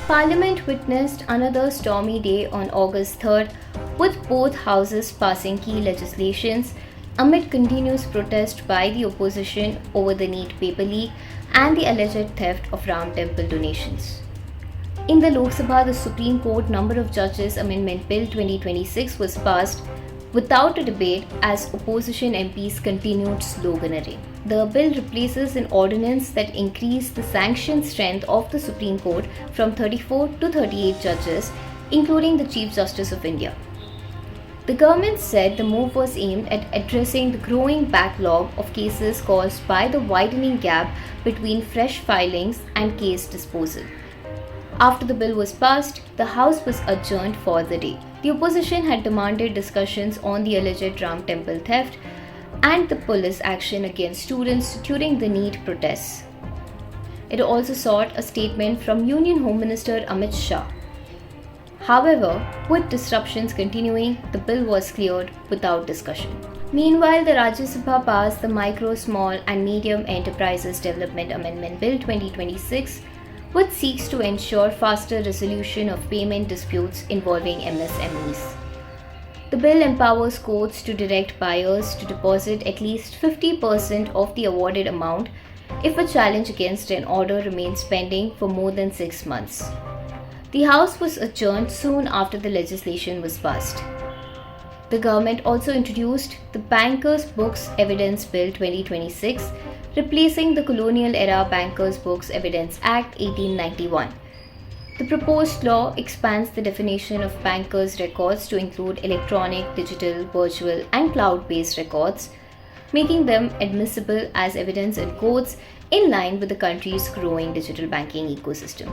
Parliament witnessed another stormy day on August 3rd, with both houses passing key legislations amid continuous protest by the opposition over the NEET paper leak and the alleged theft of Ram Temple donations. In the Lok Sabha, the Supreme Court Number of Judges Amendment Bill 2026 was passed without a debate as opposition MPs continued sloganeering. The bill replaces an ordinance that increased the sanction strength of the Supreme Court from 34 to 38 judges, including the Chief Justice of India. The government said the move was aimed at addressing the growing backlog of cases caused by the widening gap between fresh filings and case disposal. After the bill was passed, the House was adjourned for the day. The opposition had demanded discussions on the alleged Ram Temple theft and the police action against students during the NEET protests. It also sought a statement from Union Home Minister Amit Shah. However, with disruptions continuing, the bill was cleared without discussion. Meanwhile, the Rajya Sabha passed the Micro, Small and Medium Enterprises Development Amendment Bill 2026, which seeks to ensure faster resolution of payment disputes involving MSMEs. The bill empowers courts to direct buyers to deposit at least 50% of the awarded amount if a challenge against an order remains pending for more than 6 months. The House was adjourned soon after the legislation was passed. The government also introduced the Bankers Books Evidence Bill 2026, replacing the colonial-era Bankers Books Evidence Act 1891. The proposed law expands the definition of bankers' records to include electronic, digital, virtual, and cloud-based records, making them admissible as evidence in courts in line with the country's growing digital banking ecosystem.